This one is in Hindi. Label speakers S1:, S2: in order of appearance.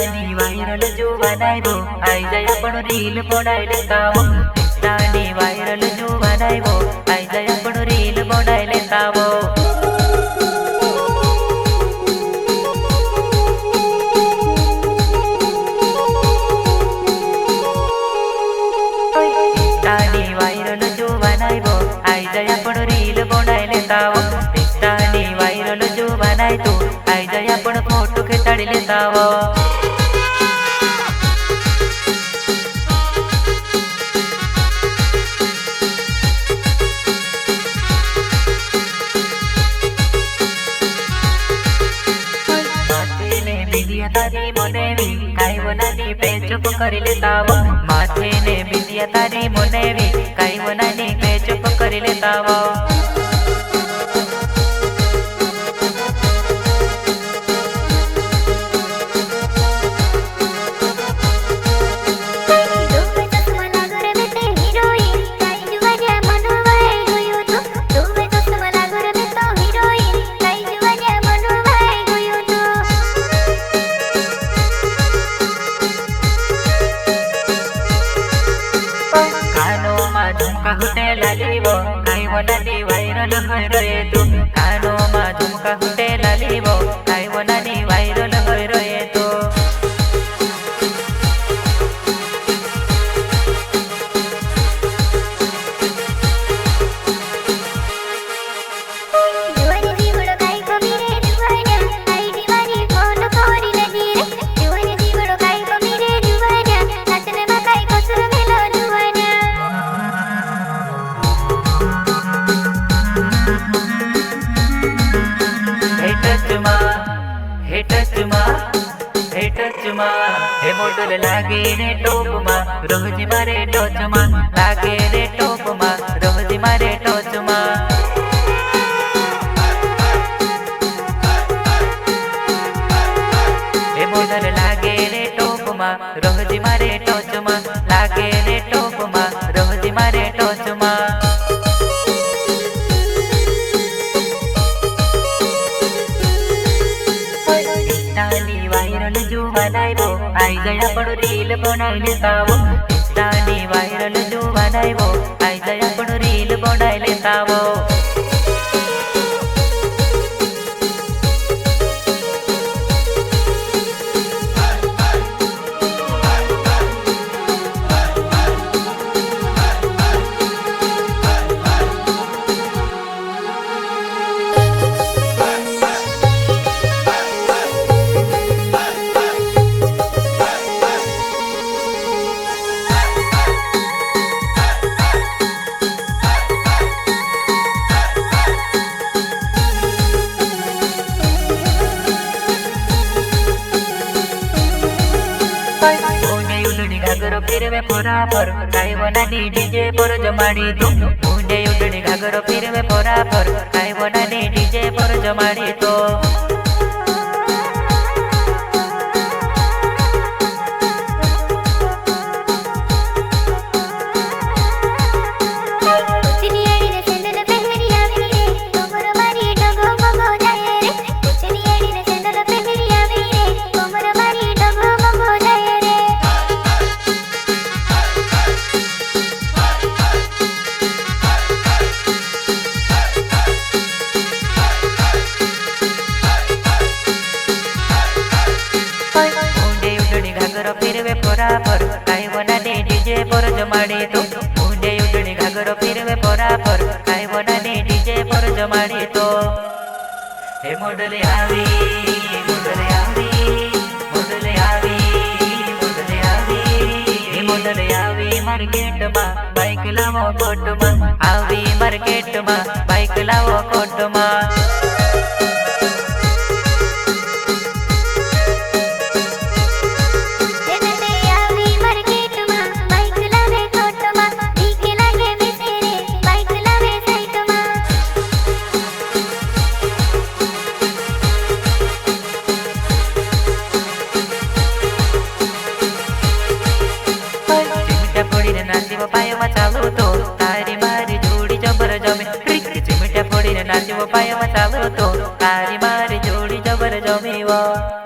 S1: इंस्टानी वायरल जो बनाइबो आई जाय आपण रील बनाई लेतावो। इंस्टानी वायरल जो बनाइबो आई जाय आपण रील बनाई लेतावो। इंस्टानी वायरल जो बनाइबो आई जाय आपण रील बनाई लेतावो। इंस्टानी वायरल जो बनाई तो आई जाय आपण फोटो खेचाड़ी लेतावो। बिंदिया तारी मोनेवी काई वनानी पेचुप करी लेतावो। माथे ने बिंदिया तारी मोनेवी काई वनानी पेचुप करी लेतावो। झुमका हुटे लालीबो काई वनानी वायरल होय रे तू। कानो मा झुमका हुटे लालीबो काई वनानी वायरल होय रे तू। हे मोटल लागे रे टोप मा रोजी मारे टोच मा लागे रे टोप मा रोजी मारे टोच मा। हे मोटल लागे रे टोप मा रोजी मारे टोच मा लागे रे टोप मा रोजी मारे टोच मा। इंस्टानी वायरल जो बनाइबो आई जाय आपण रील बनाई लेतावो। इंस्टानी वायरल जो बनाइबो आई जाय आपण रील बनाई लेतावो। घागर फिरवे फोराफर काई वनानी डीजे पर जमाड़ी तो। मुंडे उडनी घागर फिरवे फोराफर काई वनानी डीजे पर जमाड़ी तो। फिरवे फोराफर काई वनानी डीजे पर जमाड़ी तो। मुंडे उडनी घागर फिरवे फोराफर काई वनानी डीजे पर जमाड़ी तो। हे मोडले आवी मोडले आवी मोडले आवी मोडले आवी। हे मोडले आवी मार्केट मा बाइक लावो कोट मा आवी मार्केट मा बाइक लावो कोट मा। नाचिव पाय मचावो तो तारी मारी जोड़ी जबर जमे। चिमटा फोड़ी नाचिव पाय मचावो तो तारी मारी जोड़ी जबर जमे।